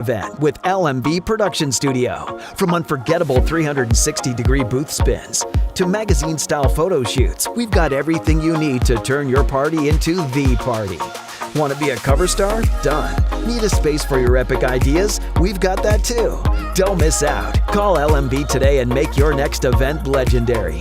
event with LMB Production Studio. From unforgettable 360-degree booth spins to magazine-style photo shoots, we've got everything you need to turn your party into the party. Want to be a cover star? Done. Need a space for your epic ideas? We've got that too. Don't miss out. Call LMB today and make your next event legendary.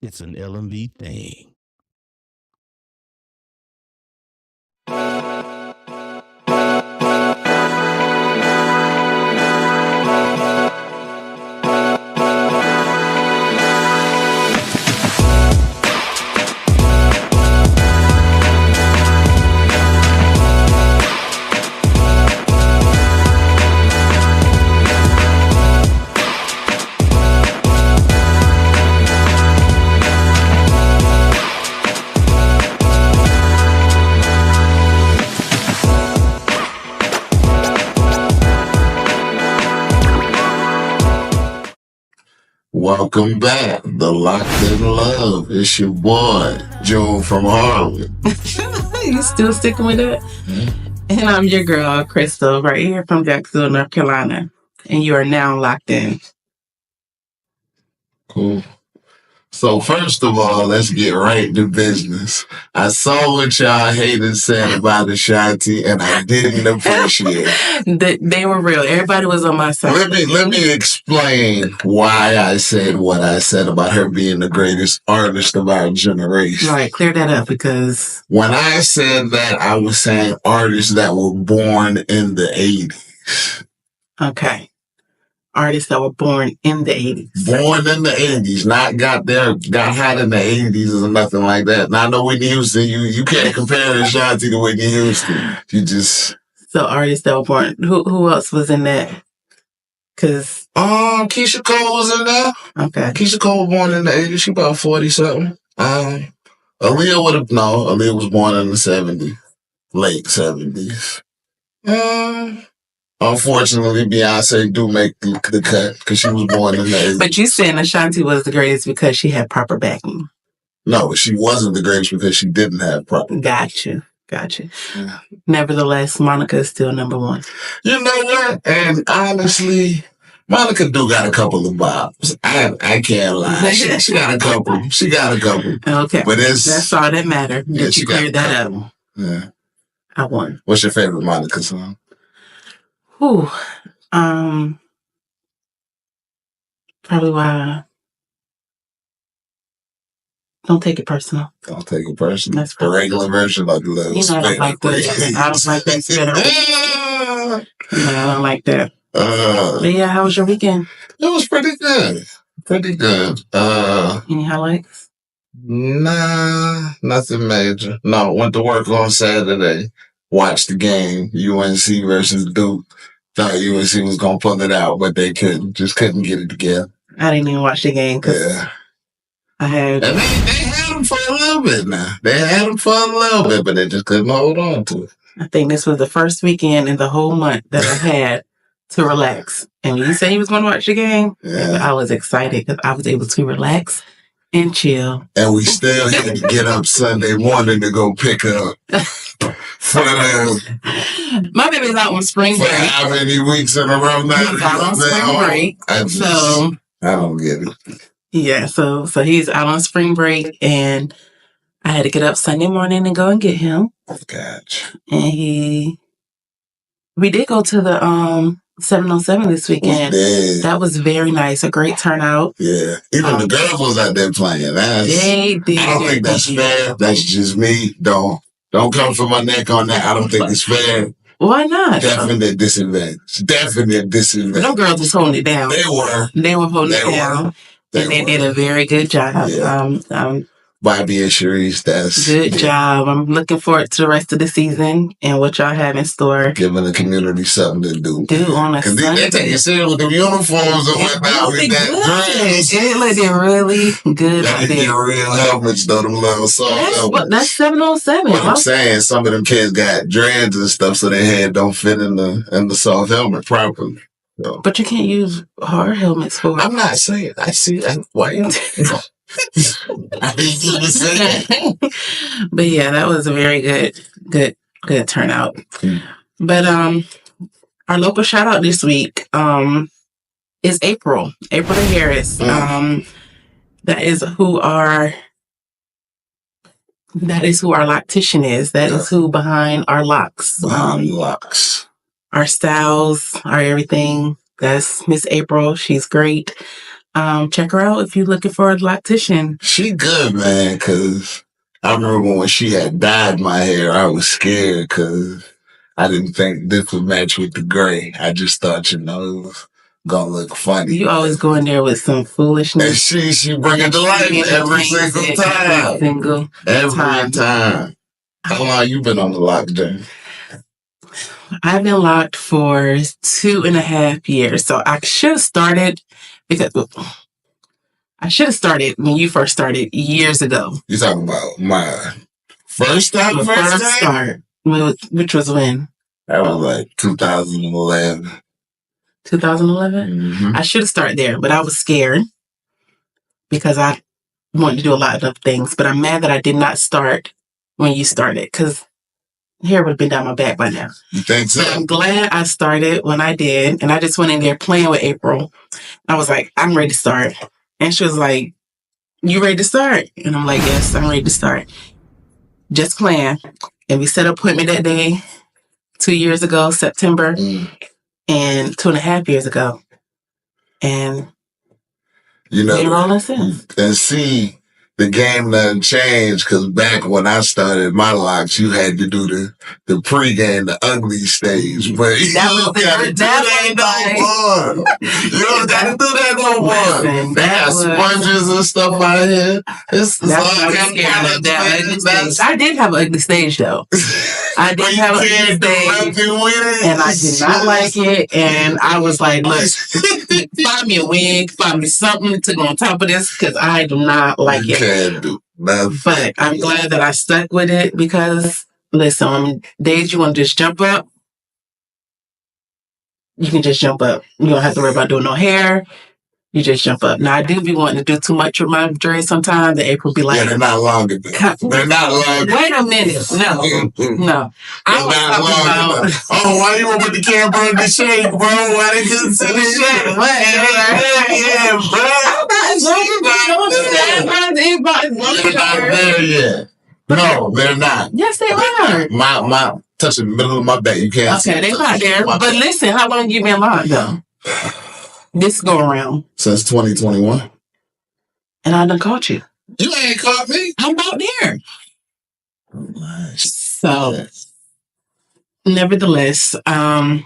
It's an LMV thing. Welcome back, the Locked in Love. It's your boy, June from Harlem. You still sticking with it? Mm-hmm. And I'm your girl, Krystal, right here from Jacksonville, North Carolina. And you are now locked in. Cool. So first of all, let's get right to business. I saw what y'all haters said about Ashanti, and I didn't appreciate it. They were real. Everybody was on my side. Let me explain why I said what I said about her being the greatest artist of our generation. Right, clear that up, because when I said that, I was saying artists that were born in the 80s. Okay. Artists that were born in the 80s. Born in the 80s, not got hot in the 80s or nothing like that. Now I know Whitney Houston, you can't compare Ashanti to Whitney Houston. You just... So artists that were born, who else was in that? Cause Keisha Cole was in there. Okay. Keisha Cole was born in the 80s. She about 40-something. Aaliyah was born in the 70s. Late 70s. Unfortunately, Beyonce do make the cut because she was born in the 80s. But you saying Ashanti was the greatest because she had proper backing. No, she wasn't the greatest because she didn't have proper backing. Gotcha. Yeah. Nevertheless, Monica is still number one. You know what? And honestly, Monica do got a couple of bops. I can't lie. She got a couple. She got a couple. Okay. But that's all that matters. Yeah, you cleared that up. Yeah. I won. What's your favorite Monica song? Probably why. Don't take it personal. Don't take it personal. That's the regular version of the little. You know, I don't like that. I don't like that spinner. No, I don't like that. But yeah, how was your weekend? It was pretty good. Pretty good. Any highlights? Nah, nothing major. No, went to work on Saturday. Watched the game, UNC versus Duke. Thought UNC was gonna pull it out, but they couldn't. Just couldn't get it together. I didn't even watch the game because I had. And they had them for a little bit now. They had them for a little bit, but they just couldn't hold on to it. I think this was the first weekend in the whole month that I had to relax. And when you said he was going to watch the game, I was excited because I was able to relax and chill. And we still had to get up Sunday morning to go pick up. My baby's out on spring break. For how many weeks in a row now? He's out on spring break. I don't get it. Yeah, so he's out on spring break, and I had to get up Sunday morning and go and get him. Gotcha. And we did go to the 707 this weekend. That was very nice. A great turnout. Yeah. Even the girls was out there playing. They did. I don't think that's fair. That's just me. Don't come for my neck on that. I don't think it's fair. Why not? Definite disadvantage. No girls was holding it down. They were. They were holding it down. And they did a very good job. Yeah. Bobby and Sharice, that's good job. I'm looking forward to the rest of the season and what y'all have in store. Giving the community something to do. On a Sunday. They take it serious with the uniforms and whatnot. With that it looked really good. They real helmets, though, them little soft helmets. That's 707. But I'm saying some of them kids got dreads and stuff, so their head don't fit in the soft helmet properly. So. But you can't use hard helmets for it. I'm not saying. I see. Why? I didn't even say that. But yeah, that was a very good turnout. But our local shout out this week is April Harris. That is who our loctician is. That is who behind our locks. Locs. Our styles, our everything. That's Miss April. She's great. check her out if you're looking for a loctician. She good, man, because I remember when she had dyed my hair, I was scared because I didn't think this would match with the gray. I just thought, it was gonna look funny. You always go in there with some foolishness. And she bring it to life every single time. Every time. How long you been on the Loc'd journey? I've been locked for 2.5 years. So I should have started when you first started years ago. You talking about my first time? Start. Which was when? That was like 2011. 2011? Mm-hmm. I should have started there, but I was scared because I wanted to do a lot of things. But I'm mad that I did not start when you started because hair would have been down my back by now. You think so? But I'm glad I started when I did. And I just went in there playing with April. I was like, I'm ready to start. And she was like, you ready to start? And I'm like, yes, I'm ready to start. Just playing. And we set an appointment that day 2 years ago, September, and 2.5 years ago. And been rolling since. And see, the game doesn't change because back when I started my locks, you had to do the pregame, the ugly stage. But you don't gotta do that no more. You don't gotta do that no more. They got sponges and stuff out here. It's all kind of that. I did have an ugly stage though. I did have an ugly stage, and I did not like it. And I was like, look, find me a wig, find me something to go on top of this because I do not like it. But I'm glad that I stuck with it because, listen, on days you want to just jump up, you can just jump up. You don't have to worry about doing no hair. You just jump up. Now, I do be wanting to do too much with my dreads sometimes. The April be like... Yeah, they're not long enough. They're not long enough. Wait a minute. No. I was talking about... Oh, why you want to put the camera on the shake, bro? Why they couldn't see the shit? Yeah, bro. They're not there yet. No, they're not. Yes, they are. My touching the middle of my back. You can't see. Okay, they're not there. But listen, how long you been locked, though? This go around. Since 2021. And I done caught you. You ain't caught me. I'm out there. So, nevertheless, I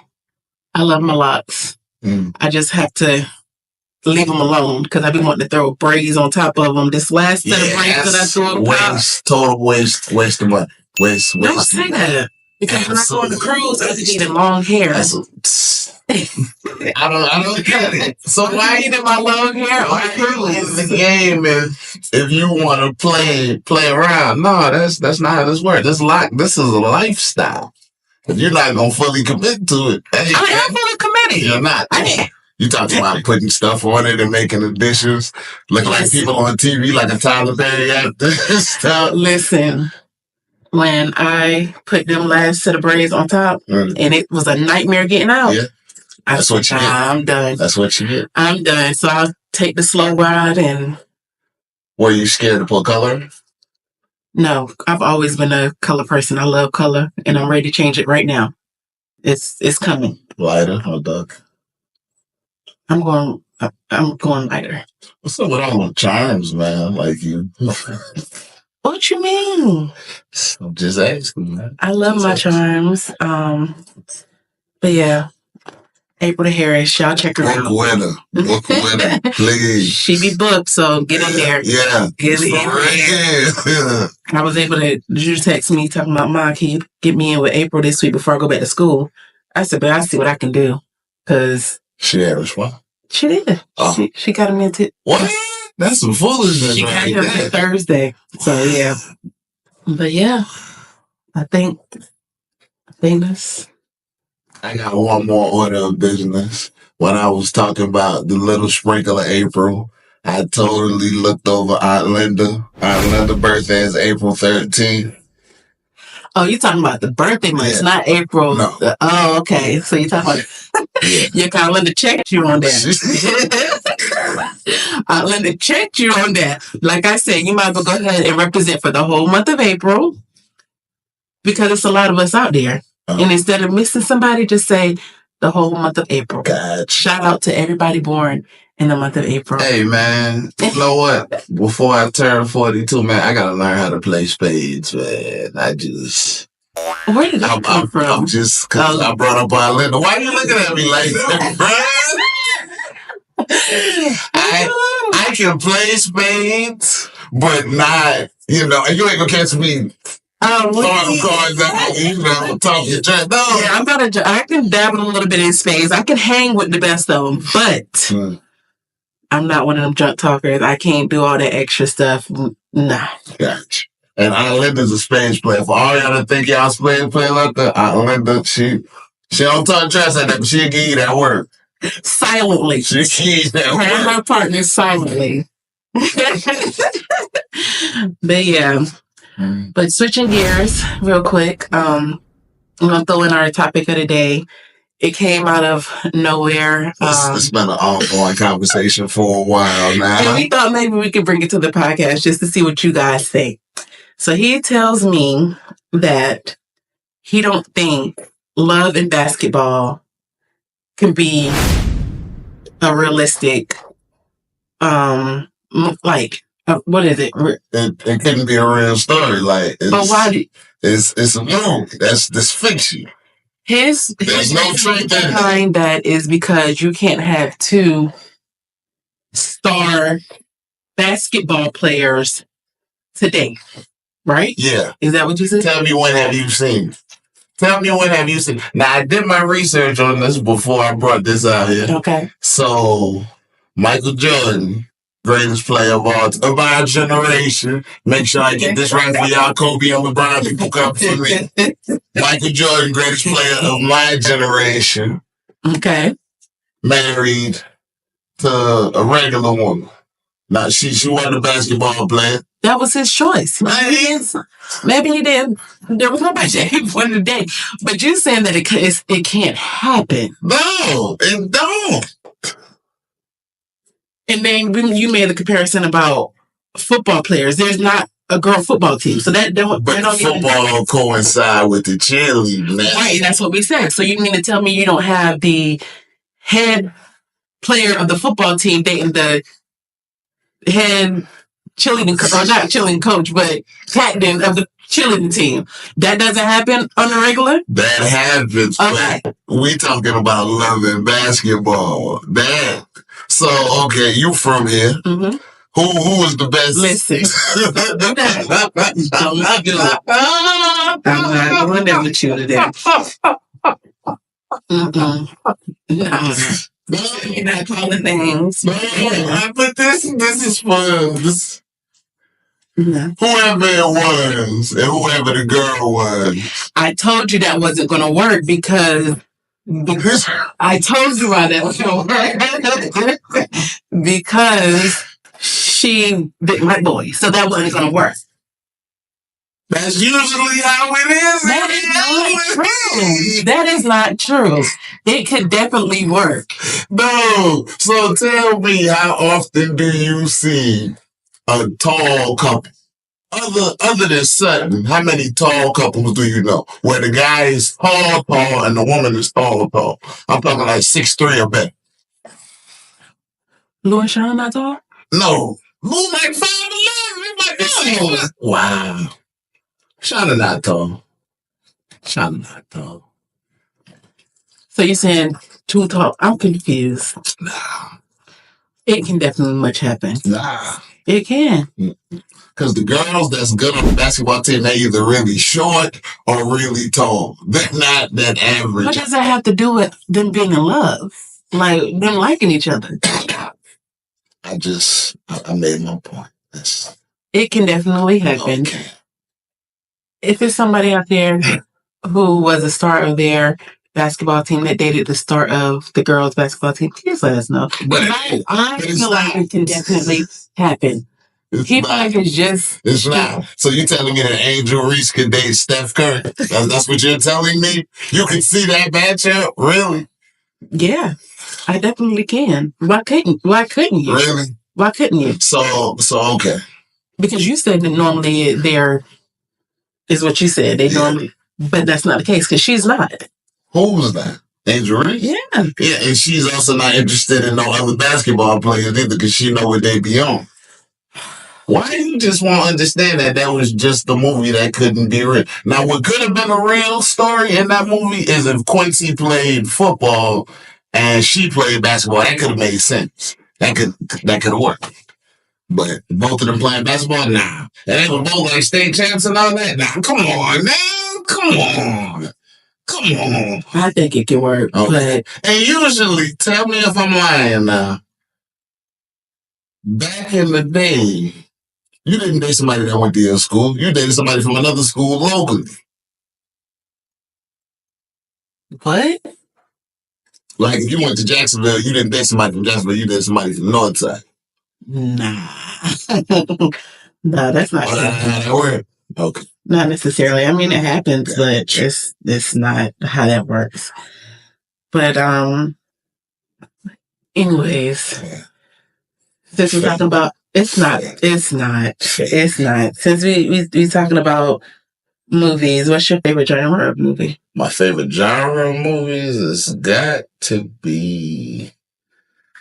love my locks. I just have to leave them alone because I be wanting to throw braids on top of them. This last set of braids that I threw on top. Total waste of money. Waste. Don't say that. Because when I go on the cruise, I just need long hair. I don't get it. So why you need my long hair on the cruise? The game if you want to play around. No, that's not how this works. This is a lifestyle. You're not gonna fully commit to it. I am fully committed. You're not. You talking about putting stuff on it and making additions, look like people on TV, like a Tyler Perry actor. Listen. When I put them last set of braids on top, and it was a nightmare getting out. Yeah. That's what you get. I'm done. That's what you get. I'm done. So I'll take the slow ride and... Were you scared to put color? No, I've always been a color person. I love color, and I'm ready to change it right now. It's coming. Lighter or dark? I'm going lighter. What's up with all the charms, man? Like you... What you mean? I'm just asking, man. I love my charms. But yeah, April Harris, y'all check her out. Book winner, please. She be booked, so get in there. Yeah. Get in there. I was able to, you text me talking about, Mom, can you get me in with April this week before I go back to school? I said, but I see what I can do. Because... She had responded? She did. Oh. She got him into... What? That's some foolishness. She got him on Thursday. So, yeah. But, yeah. I think that's... I got one more order of business. When I was talking about the little sprinkle of April, I totally looked over Aunt Linda. Aunt Linda's birthday is April 13th. Oh, you're talking about the birthday month, not April. No. Oh, okay. So you're talking about your Aunt Linda checked you on that. Aunt Linda checked you on that. Like I said, you might as well go ahead and represent for the whole month of April because it's a lot of us out there. And instead of missing somebody, just say the whole month of April. Gotcha. Shout out to everybody born in the month of April. Hey, man, you know what? Before I turn 42, man, I gotta learn how to play spades, man. Where did that come from? I'm just, because I brought up Orlando. Why are you looking at me like that, bro? I can play spades, but not, you know, and you ain't gonna catch me throwing cards out, you know, talking trash. No. Yeah, I can dabble a little bit in spades. I can hang with the best of them, but I'm not one of them junk talkers. I can't do all that extra stuff. Nah. Gotcha. And Linda's a spades player. For all y'all that think y'all spades play like that, Linda, she don't talk trash like that, but she'll give you that work. Silently. She'll give you that work. And her partner silently. But yeah. But switching gears real quick, I'm going to throw in our topic of the day. It came out of nowhere. It's been an ongoing conversation for a while now. And we thought maybe we could bring it to the podcast just to see what you guys think. So he tells me that he don't think love and basketball can be a realistic, what is it? It couldn't be a real story. Like, but why? It's a movie. That's fiction. There's no truth behind that is because you can't have two star basketball players today, right? Yeah. Is that what you said? Tell me when have you seen? Now, I did my research on this before I brought this out here. Okay. So, Michael Jordan, greatest player of our generation. Make sure I get this right for y'all. Kobe and LeBron can hook up for me. Michael Jordan, greatest player of my generation. Okay. Married to a regular woman. Now, she wasn't a basketball player. That was his choice. Maybe he didn't. There was nobody that he wanted to date. But you're saying that it can't happen. No, it don't. And then you made the comparison about football players. There's not a girl football team, so that don't. But football coincide with the cheerleading. Right, that's what we said. So you mean to tell me you don't have the head player of the football team dating the head cheerleading, or not cheerleading coach, but captain of the cheerleading team? That doesn't happen on the regular? That happens. Okay. We talking about love and basketball. So, okay, you from here. Mm-hmm. Who was the best? Listen. I'm not going there with you today. No. You're not calling names. But this is fun. Whoever it was and whoever the girl was. I told you that wasn't going to work because I told you why that was going to work. Because she didn't like boys. So that wasn't going to work. That's usually how it is. That is not true. That is not true. It could definitely work. No. So tell me, how often do you see a tall couple? Other than Sutton, how many tall couples do you know? Where the guy is tall, and the woman is tall. I'm talking like 6'3" or better. Lou and Sean not tall? No. Lou like 5'11". Wow. Sean not tall. So you're saying too tall? I'm confused. Nah. It can definitely much happen. Nah. It can. Because the girls that's good on the basketball team, they're either really short or really tall. They're not that average. What does that have to do with them being in love? Like, them liking each other? I made my point. It can definitely happen. Okay. If it's somebody out there who was a star of their basketball team that dated the star of the girls' basketball team, please let us know. But I feel like it can definitely happen. People like it's just... It's not. So you telling me that Angel Reese could date Steph Curry? That's what you're telling me? You can see that matchup? Really? Yeah, I definitely can. Why couldn't you? Really? Why couldn't you? So okay. Because you said that normally they're... Is what you said. They normally... But that's not the case because she's not. Who was that? Angel Reese? Yeah. Yeah, and she's also not interested in no other basketball players either because she know what they be on. Why you just won't understand that was just the movie that couldn't be real? Now, what could have been a real story in that movie is if Quincy played football and she played basketball. That could have made sense. That could have worked. But both of them playing basketball, nah. And they were both like state champs and all that. Nah, come on, man. Come on. Come on. I think it can work. Okay. And usually, tell me if I'm lying now. Back in the day, you didn't date somebody that went to your school. You dated somebody from another school locally. What? Like, if you went to Jacksonville, you didn't date somebody from Jacksonville. You dated somebody from the north side. Nah. No, that's not That okay. Not necessarily. I mean, it happens, but it's not how that works. But anyways, since we're talking about it's not. Since we talking about movies, what's your favorite genre of movie? My favorite genre of movies has got to be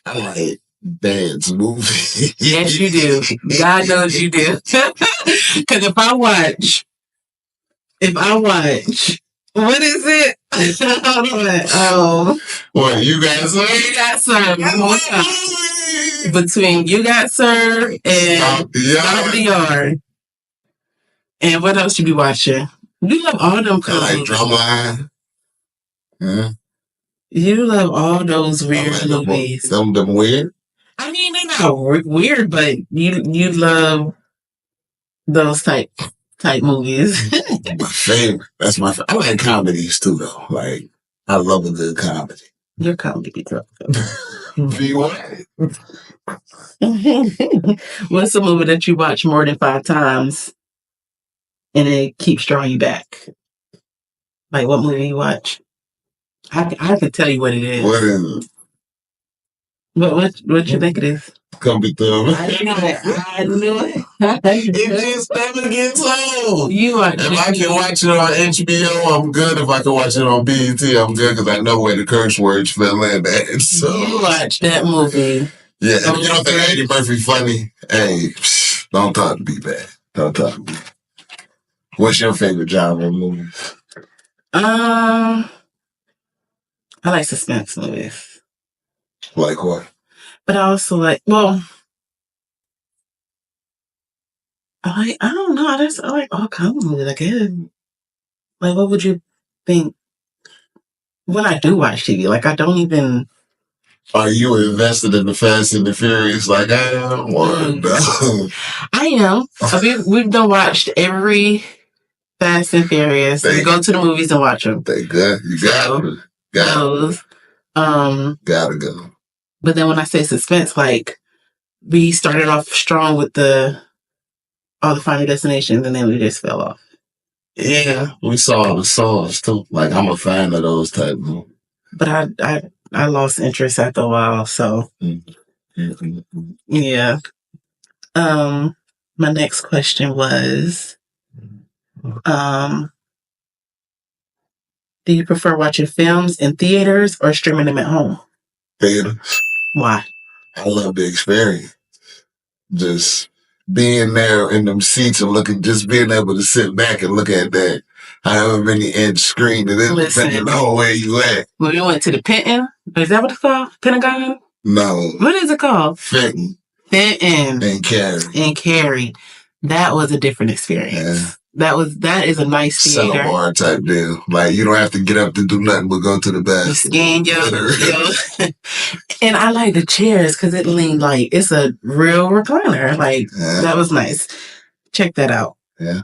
I like dance movies. Yes, you do. God knows you do. Because if I watch, what is it? What, You Got Served? You Got Served. Between You Got Served and Stop the Yard. And what else you be watching? You love all them I like Drumline. Yeah. You love all those weird movies. Them weird? I mean, they're not weird, but you love those type movies. My favorite. That's my favorite. I like comedies too, though. Like, I love a good comedy. Your comedy be drunk. Be what? What's a movie that you watch more than 5 times and it keeps drawing you back? Like, what movie you watch? I can tell you what it is. What is it? What you think it is? Come be through. I knew it. It just never gets old. If I can watch it on HBO, I'm good. If I can watch it on BET, I'm good because I know where the curse words fell in at. So. You watch that movie. Yeah, if you don't think Eddie Murphy funny, hey, don't talk to me bad. Don't talk to me. What's your favorite genre of movies? I like suspense movies. Like what? But I also like, I don't know. I like all kinds of movies. I guess. Like, what would you think when I do watch TV? Like, I don't even. Are you invested in the Fast and the Furious like I am? No. I am. We've done watched every Fast and Furious. We go to the movies and watch them. They good. You got them. Those. Gotta go. But then when I say suspense, like, we started off strong with all the Final Destinations, and then we just fell off. Yeah, we saw the songs too. Like, I'm a fan of those type of movies. But I lost interest after a while, so yeah. My next question was, do you prefer watching films in theaters or streaming them at home? Theaters. Why? I love the experience. Just being there in them seats and just being able to sit back and look at that however many inch screen it is, depending on where you at. When we went to the Pentagon, is that what it's called? Pentagon? No. What is it called? Fenton. And Cary. That was a different experience. Yeah. That is a nice theater. Center bar type deal. Like, you don't have to get up to do nothing but go to the bathroom. Scan yo. And I like the chairs because it leaned like it's a real recliner. Like, that was nice. Check that out. Yeah.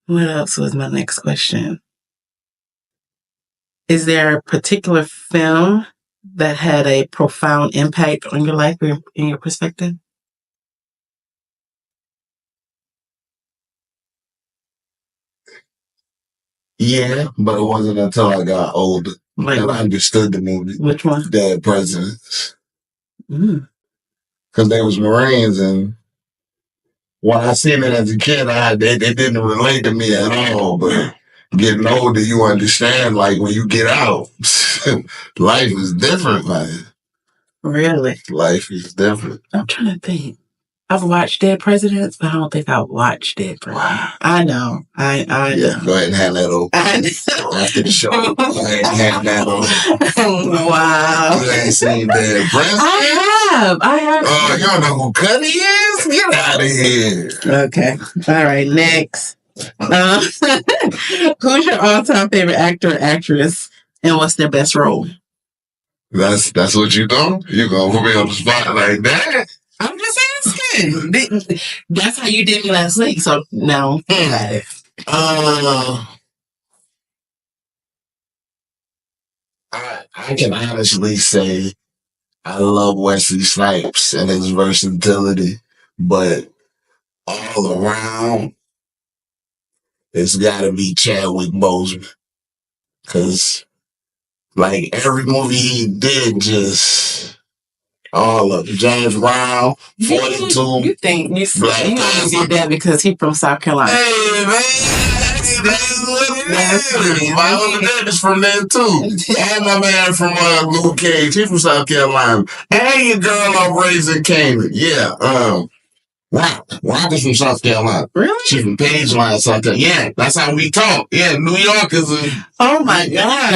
What else was my next question? Is there a particular film that had a profound impact on your life or in your perspective? Yeah, but it wasn't until I got older and I understood the movie. Which one? Dead Presidents. Because they was Marines, and when I seen it as a kid, they didn't relate to me at all. But getting older, you understand, like, when you get out, life is different, man. Really? Life is different. I'm trying to think. I've watched Dead Presidents, but I don't think I've watched Dead Presidents. Wow. I know. I know. Go ahead and hand that over. I know. After the show, go ahead and hand that over. Wow. You ain't seen Dead Presidents? I have. Oh, you don't know who Cuddy is? Get out of here. Okay. All right. Next. Who's your all-time favorite actor or actress, and what's their best role? That's what you do? You gonna put me on the spot like that? I'm just asking. That's how you did me last week. So no. I can honestly say I love Wesley Snipes and his versatility, but all around, it's gotta be Chadwick Boseman. Cause like every movie he did, just all of it. James Brown, 42. You think you Black only did that because he's from South Carolina? Hey man, that's what it is. My other dad is from there too, and my man from Luke Cage, he's from South Carolina, and your girl I'm raising Canaan. Yeah, Rock is from South Carolina. Really? She's from Pageline, South Carolina. Yeah, that's how we talk. Yeah, New York is a... Oh my God.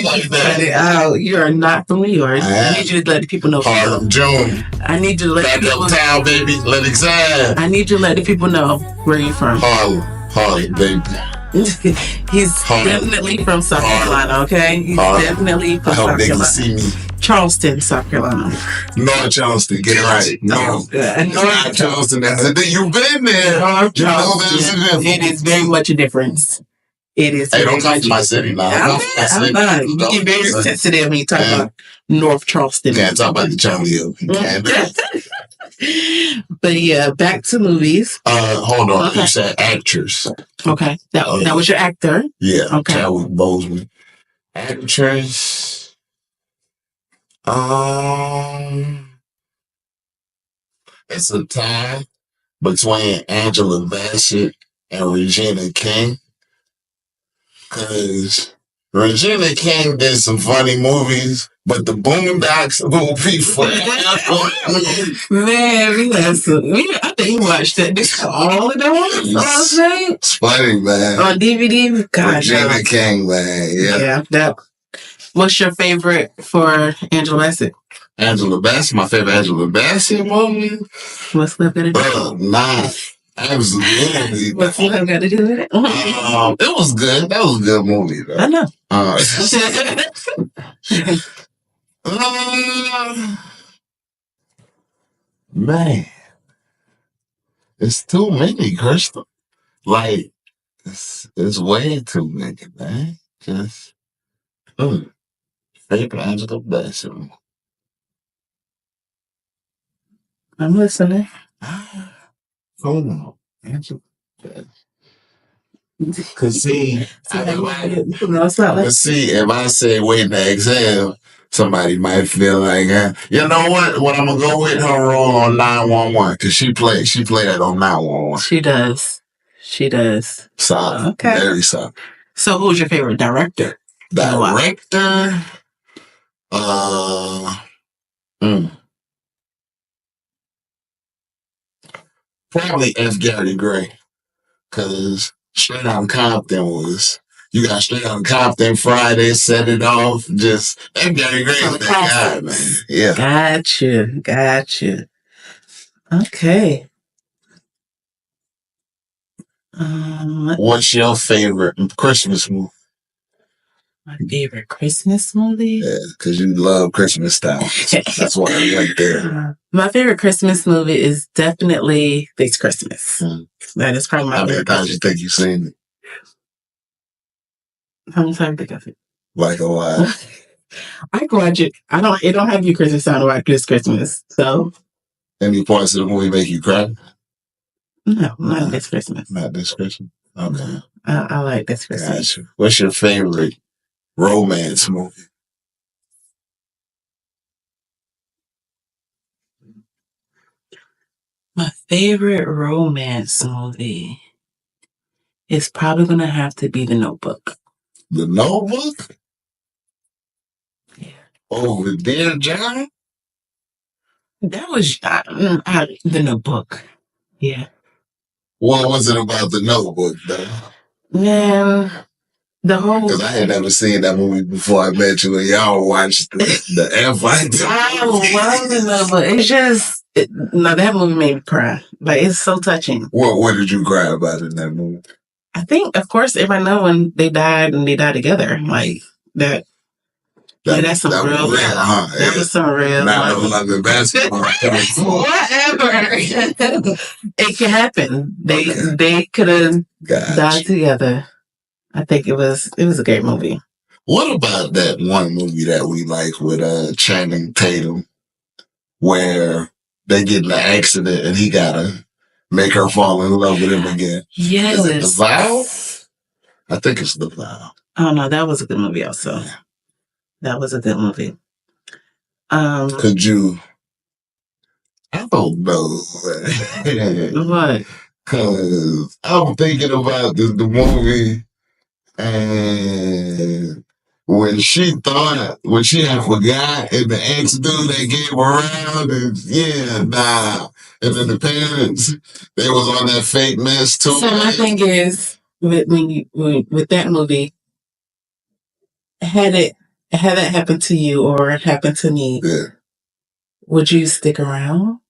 Like that. Oh, you are not from New York. I need you to let the people know. Harlem June. I need you to let back the people know. uptown, baby. Let it shine. I need you to let the people know where you're from. Harlem, baby. He's definitely from South Carolina, okay? He's definitely from South Carolina. I hope they can see me. Charleston, South Carolina. North Charleston, get it right. North Charleston. You've been there. North Charleston. It is very much a difference. It is. Hey, don't come to my city now. I'm not. You get very sensitive when you talk about North Charleston. Can't talk about the Charlie Hill. But yeah, back to movies. Hold on. You said actress. Okay. That was your actor? Yeah. Okay. Chadwick Boseman. Actress. It's a tie between Angela Bassett and Regina King. Cause Regina King did some funny movies, but the Boondocks will be forever. Man, I think you watched that. This all of them. It's funny, man. On DVD, gosh. Regina King, man. Yeah. What's your favorite for Angela Bassett? Angela Bassett, my favorite Angela Bassett movie. What's Love got to do with it? Nah, absolutely. What's Love got to do with it? It was good. That was a good movie, though. I know. Man, it's too many, Krystal. Like, it's way too many, man. Just, favorite Angela Bassett. I'm listening. Hold on. Angela Bassett. Cause see, if I say wait to exhale, somebody might feel like, you know what? What I'm gonna go with her role on 911 because she played that on 911. She does. Soft, okay, very soft. So, who's your favorite director? Director, probably F. Gary Gray, cause Straight Outta Compton you got Straight Outta Compton, Friday, Set It Off, just F. Gary Gray is that guy, man. Yeah. Gotcha. Okay. What's your favorite Christmas movie? My favorite Christmas movie? Yeah, because you love Christmas time. That's why I'm right there. My favorite Christmas movie is definitely This Christmas. That is probably my favorite. How many times you think you've seen it? How many times think of it? Like a lot. I can watch it. It don't have you Christmas time to watch This Christmas. So. Any parts of the movie make you cry? No, not This Christmas. Not This Christmas? Okay. I like This Christmas. Gotcha. What's your favorite romance movie? My favorite romance movie It's probably going to have to be The Notebook. The Notebook? Yeah. Over Dear John? That was The Notebook. Yeah. What was it about The Notebook, though? Man, the whole... Because I had never seen that movie before I met you, and y'all watched the F-Fight. I love The Notebook. It's just... no, that movie made me cry. Like, it's so touching. What did you cry about in that movie? I think, of course, everybody know when they died and they died together. Like, that... Like, that's some real, huh? That was some real. Not no London basketball. Whatever. It can happen. They could have died together. I think it was a great movie. What about that one movie that we like with Channing Tatum, where they get in an accident and he gotta make her fall in love with him again? Yes. Is it The Vow? I think it's The Vow. Oh no, that was a good movie also. Yeah. That was a good movie. Could you? I don't know. What? Because I'm thinking about the movie, and when she had forgot, and the ex dude that came around, and and then the parents, they was on that fake mess too. So my thing is, with that movie, had that happened to you or it happened to me, would you stick around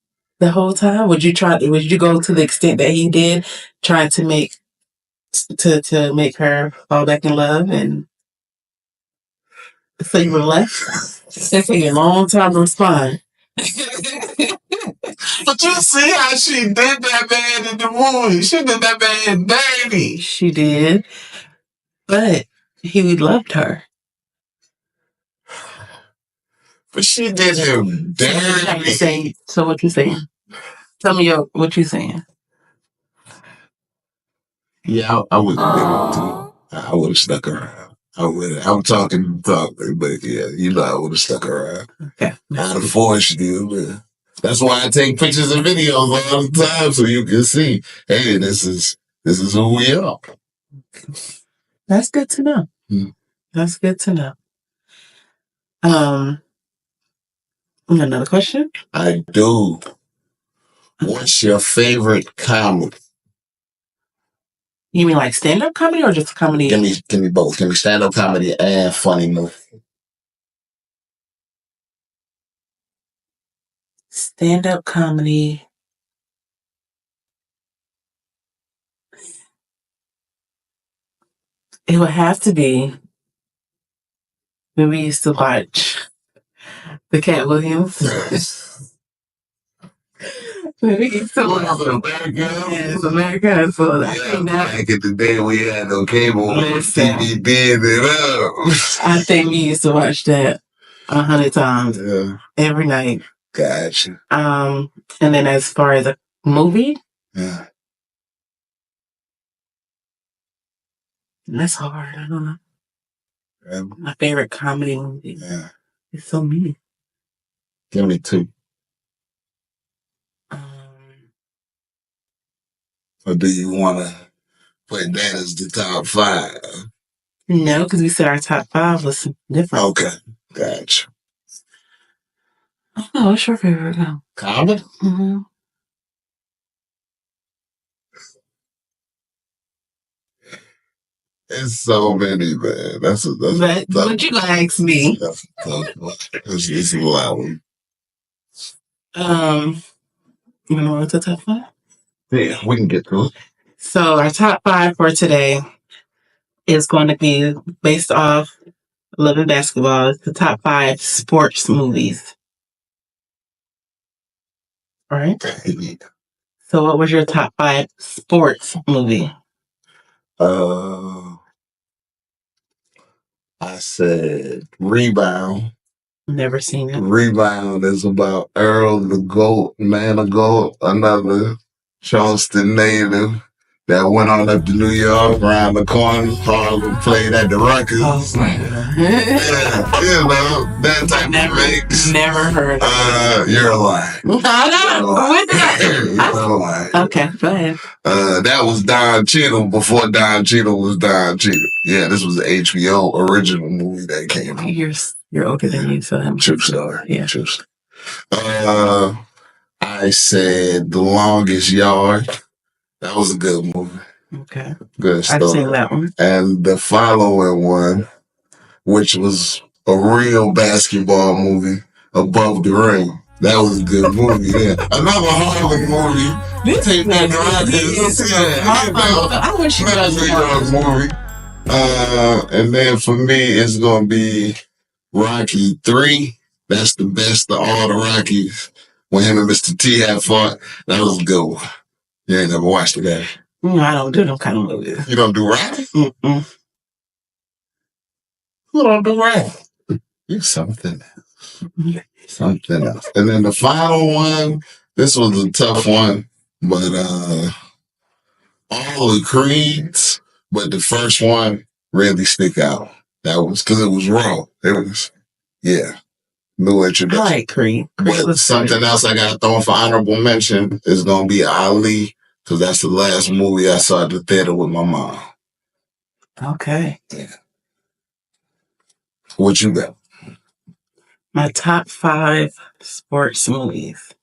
the whole time? Would you go to the extent that he did, trying to make her fall back in love, and so you were left? It's taking a long time to respond. But you see how she did that man in the movie. She did that man dirty. She did. But he loved her. But she did him dirty. So what you saying? Tell me what you saying. Yeah, I would I would have stuck around. I would. I'm talking, but yeah, I would have stuck around. Okay. I'd have forced you, but that's why I take pictures and videos all the time so you can see, hey, this is who we are. That's good to know. That's good to know. Another question? I do. What's your favorite comedy? You mean like stand-up comedy or just comedy? Give me both. Give me stand-up comedy and funny movie. Stand-up comedy. It would have to be when we used to watch the Cat Williams. When we used to watch America. So I think that back in the day we had no cable TV being it up. I think we used to watch that 100 times every night. Gotcha. And then as far as a movie, that's hard. I don't know. My favorite comedy movie. Yeah. It's so many. Give me two. Or do you want to put that as the top 5? No, because we said our top 5 was different. Okay. Gotcha. Oh, what's your favorite now? Comedy? Mm-hmm. It's so many, man. That's what you gonna ask me? That's a tough one. It's a loud one. You wanna go to the top 5? Yeah, we can get to it. So our top 5 for today is going to be based off Love and Basketball. It's the top 5 sports movies. All right. So what was your top 5 sports movie? I said Rebound. Never seen it. Rebound is about Earl the GOAT, man of GOAT, another Charleston native that went on up to New York, around the corner, Harlem, played at the Rutgers. Oh my God. Yeah, you know, that type of mix. Never heard of it. You're lying. No. You're lying. Okay, go ahead. That was Don Cheadle before Don Cheadle was Don Cheadle. Yeah, this was the HBO original movie that came out. You're older than me, so I'm True story. Yeah. True story. I said The Longest Yard. That was a good movie. Okay. Good story. I've seen that one. And the following one, which was a real basketball movie, Above the Ring. That was a good movie. Yeah. Another Harlem movie. Take that I wish you guys a movie. And then for me, it's gonna be Rocky 3. That's the best of all the Rockies. When him and Mr. T had fought, that was a good one. You ain't never watched it, guy. I don't do them kind of movies. You don't do Rocky? Mm-mm. Who don't do Rocky? You something else. Something else. And then the final one, this was a tough one, but all the Creeds, but the first one really stick out. That was because it was raw. It was, yeah. New introduction. I like Creed. But something else I got to throw in for honorable mention is going to be Ali, because that's the last movie I saw at the theater with my mom. Okay. Yeah. What you got? My top 5 sports movies.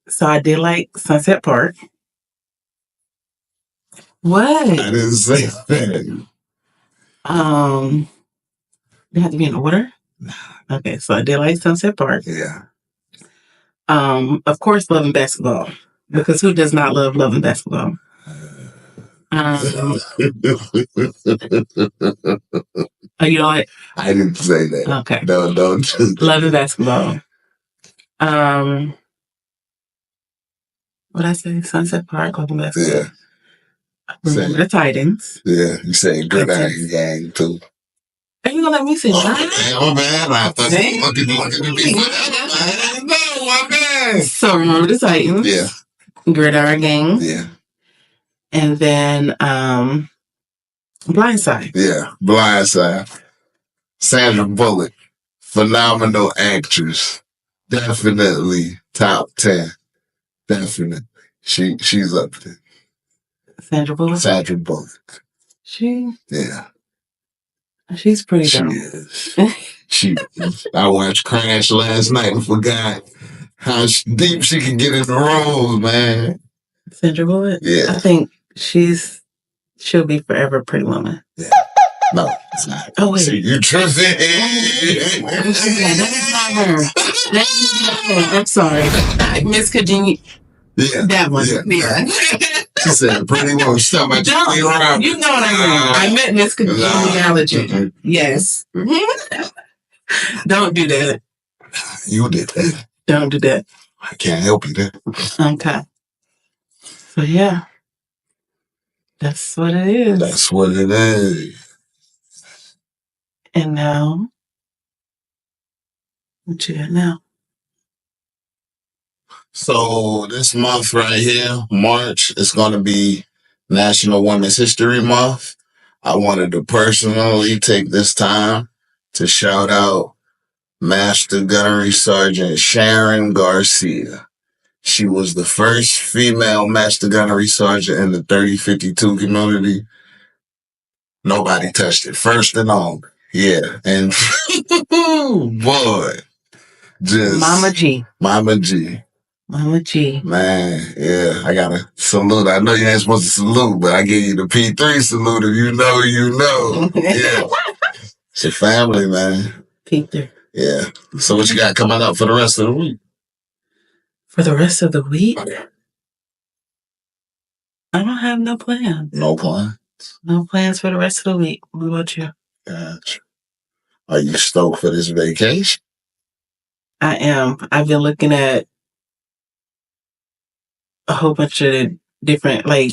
So I did like Sunset Park. What? I didn't say that. They have to be in order? Nah. Okay, so I did like Sunset Park. Yeah. Of course, Love and Basketball. Because who does not love Love and Basketball? Oh, you know what? I didn't say that. Okay. No, don't. Love and Basketball. What I say? Sunset Park, Love and Basketball. Yeah. Remember the Titans. Yeah, you say Good Iron Gang too. Are you gonna let me say that? Oh man, I thought you were looking at me. No, my man. So remember the Titans. Yeah. Gridiron Gang. Yeah. And then Blindside. Yeah. Blindside. Sandra Bullock. Phenomenal actress. Definitely top 10. Definitely. She's up there. Sandra Bullock. Sandra Bullock. Yeah. She's pretty She dope. is. I watched Crash last night and forgot how deep she can get in the roles, man. Sandra Bullock? Yeah. I think she'll be forever Pretty Woman. Yeah. No, it's not. Oh, wait. See, you tripping. That is not her. That is not her. I'm sorry. Miss Congeniality. Yeah. That one. Yeah. She said, Pretty Woman. She's talking about Julia Roberts. You know what I meant. I meant Miss Congeniality. Yes. Don't do that. You did that. Don't do that. I can't help you there. Okay. So, yeah. That's what it is. That's what it is. And now, what you got now? So this month right here, March, is going to be National Women's History Month. I wanted to personally take this time to shout out Master Gunnery Sergeant Sharon Garcia. She was the first female Master Gunnery Sergeant in the 3052 community. Nobody touched it. First and only. Yeah. And boy, just Mama G. Mama G. Mama G. Man, yeah, I gotta salute. I know you ain't supposed to salute, but I give you the P3 salute. If you know, you know. Yeah. It's a family, man. P3. Yeah. So what you got coming up for the rest of the week? For the rest of the week? I don't have no plans. No plan? No plans for the rest of the week. What about you? Gotcha. Are you stoked for this vacation? I am. I've been looking at a whole bunch of different, like,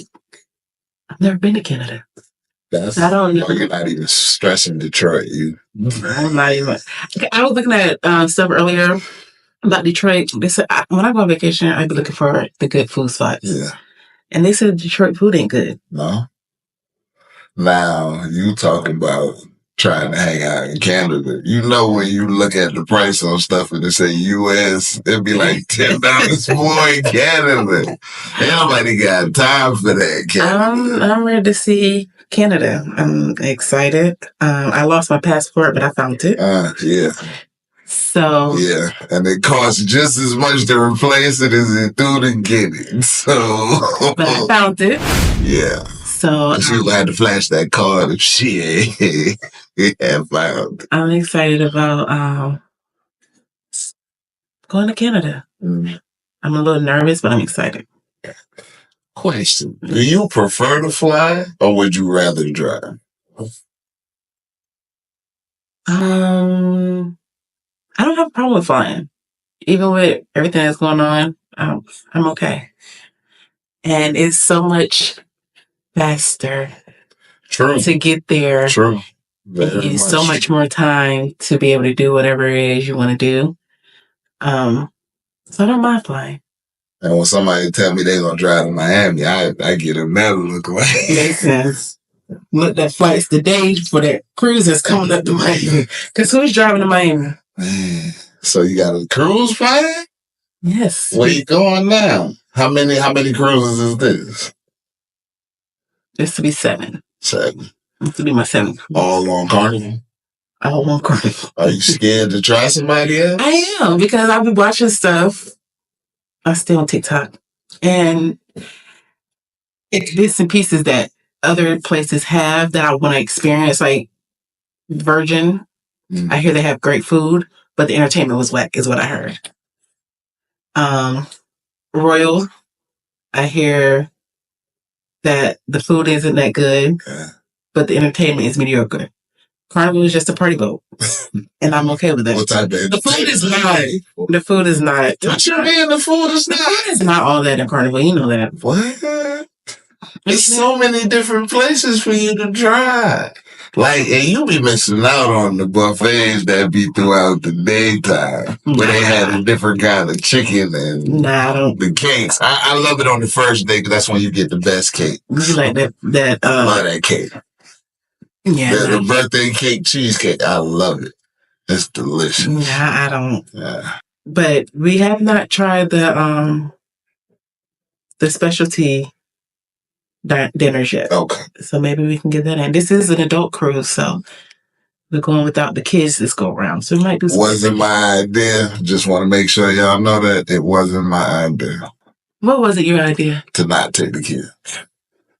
I've never been to Canada. I don't know. You're not even stressing Detroit. I'm not even. I was looking at stuff earlier about Detroit. They said when I go on vacation, I be looking for the good food spots. Yeah. And they said Detroit food ain't good. No. Now, you talk about trying to hang out in Canada. You know when you look at the price on stuff and it say U.S., it'd be like $10 more in Canada. Ain't nobody got time for that, Canada. I'm ready to see Canada. I'm excited. I lost my passport, but I found it. Yeah. So yeah, and it costs just as much to replace it as it do to get it. So, but I found it. Yeah. So you had to flash that card and shit. Yeah, found. I'm excited about going to Canada. I'm a little nervous, but I'm excited. Question: do you prefer to fly, or would you rather drive? I don't have a problem with flying. Even with everything that's going on, I'm okay. And it's so much faster to get there. True. Very much. So much more time to be able to do whatever it is you want to do. So I don't mind flying. And when somebody tell me they're going to drive to Miami, I get another look like. Makes sense. Look, that flight's the day for that cruise that's coming up to Miami. Because who's driving to Miami? Man. So you got a cruise plan? Yes. Where you going now? How many cruises is this? This will be 7. 7. This will be my 7th. All on Carnival? All on Carnival. Are you scared to try somebody else? I am, because I've been watching stuff. I stay on TikTok. And it's bits and pieces that other places have that I want to experience, like Virgin. I hear they have great food, but the entertainment was whack, is what I heard. Royal, I hear that the food isn't that good, but the entertainment is mediocre. Carnival is just a party boat, and I'm okay with that. What type of The food is not. The food is not. What you mean the food is not? It's not all that in Carnival. You know that. What? There's so many different places for you to try. Like, and you be missing out on the buffets that be throughout the daytime, where they had a different kind of chicken and the cakes. I love it on the first day because that's when you get the best cake. You like that? I love that cake. Yeah, the birthday cake cheesecake. I love it. It's delicious. Yeah, I don't. Yeah. But we have not tried the specialty dinners yet. Okay. So maybe we can get that in. This is an adult cruise, so we're going without the kids this go around. So we might do something. Wasn't my idea. Just want to make sure y'all know that it wasn't my idea. What was it your idea? To not take the kids.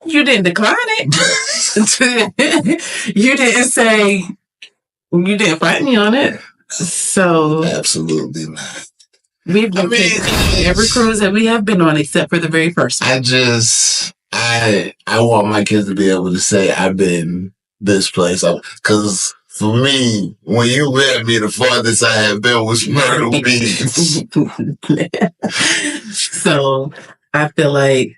You didn't decline it. You didn't say, you didn't fight me on it. So. Absolutely not. We've been every cruise that we have been on except for the very first one. I want my kids to be able to say I've been this place. Because for me, when you met me, the farthest I had been was Myrtle Beach. So I feel like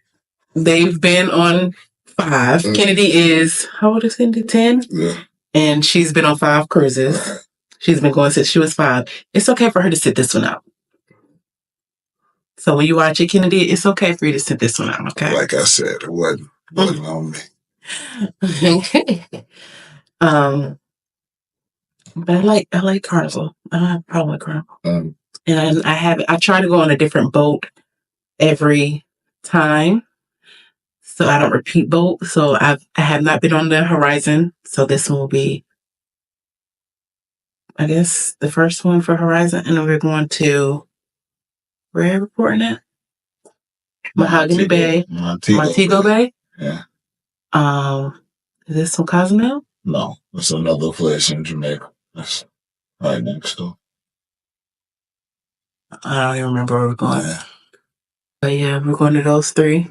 they've been on 5. Kennedy is, how old is Kennedy? 10? Yeah. And she's been on 5 cruises. She's been going since she was 5. It's okay for her to sit this one out. So when you watch it, Kennedy, it's okay for you to sit this one out, okay? Like I said, it wasn't on me. But I like Carnival. I don't have a problem with Carnival. And I try to go on a different boat every time, so I don't repeat boat. So I have not been on the Horizon, so this one will be, I guess, the first one for Horizon, and then we're going to. Where are we reporting at? Mahogany Bay. Montego Bay? Yeah. Is this on Cozumel? No, it's another place in Jamaica. That's right next door. I don't even remember where we're going. Yeah. But yeah, we're going to those 3.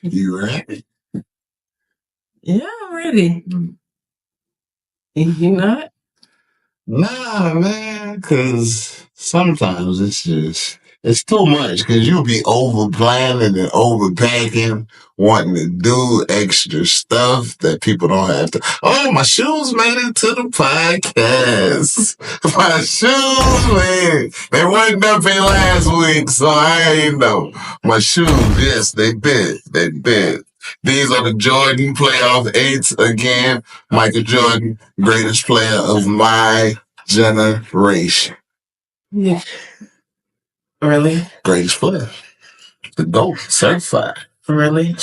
You ready? Yeah, I'm ready. You not? Nah, man, because sometimes it's just, It's too much because you'll be over planning and over packing, wanting to do extra stuff that people don't have to. Oh, my shoes made it to the podcast. My shoes, man. They weren't up here last week, so I ain't know. My shoes, yes, they bit. They bit. These are the Jordan playoff 8s again. Michael Jordan, greatest player of my generation. Yeah. Really? Greatest player. The GOAT, certified. Really?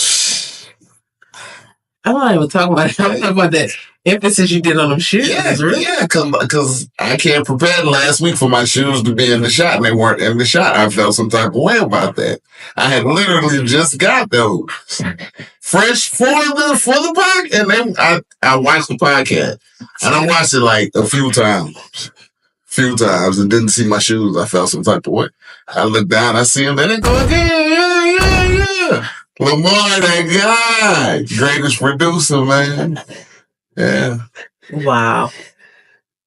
I'm not even talking about it. I'm talking about that emphasis you did on them shoes. Yeah, because I can't prepare last week for my shoes to be in the shot, and they weren't in the shot. I felt some type of way about that. I had literally just got those fresh for the podcast, and then I watched the podcast, and I watched it like a few times and didn't see my shoes. I felt some type of way. I looked down, I see them, and they go again. Yeah. Lamar, that guy. Greatest producer, man. Yeah. Wow.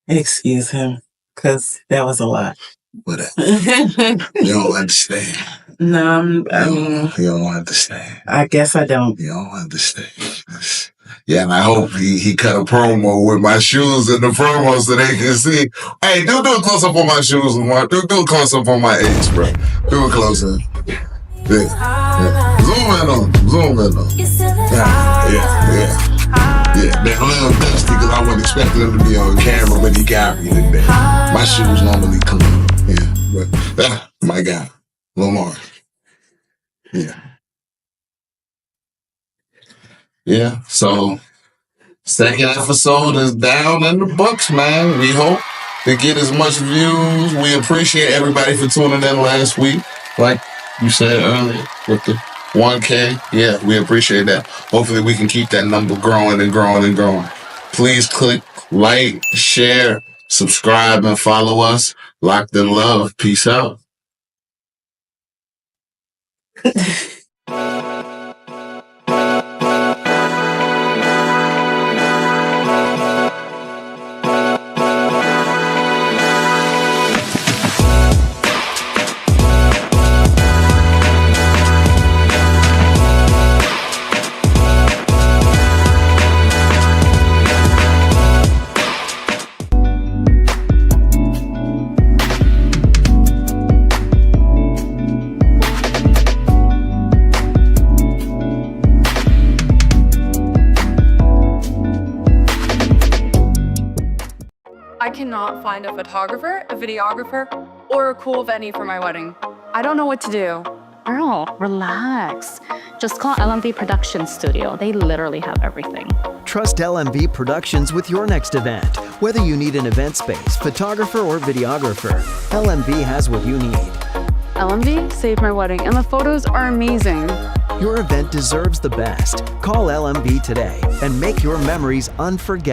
Excuse him, because that was a lot. Whatever. You don't understand. No, You don't understand. I guess I don't. You don't understand. Yeah, and I hope he cut a promo with my shoes in the promo so they can see. Hey, do a close up on my shoes, Lamar. Do a close up on my H, bro. Do a close up. Yeah. Zoom in on. Yeah. They're a little dusty because I wasn't expecting them to be on camera, but he got me today. My shoes normally clean. Yeah, but my guy, Lamar. Yeah. So second episode is down in the books, man. We hope to get as much views. We appreciate everybody for tuning in last week. Like you said earlier with the 1K. Yeah, we appreciate that. Hopefully we can keep that number growing and growing and growing. Please click like, share, subscribe, and follow us. Locked in love. Peace out. I cannot find a photographer, a videographer, or a cool venue for my wedding. I don't know what to do. Girl, relax. Just call LMV Production Studio. They literally have everything. Trust LMV Productions with your next event. Whether you need an event space, photographer, or videographer, LMV has what you need. LMV saved my wedding, and the photos are amazing. Your event deserves the best. Call LMV today and make your memories unforgettable.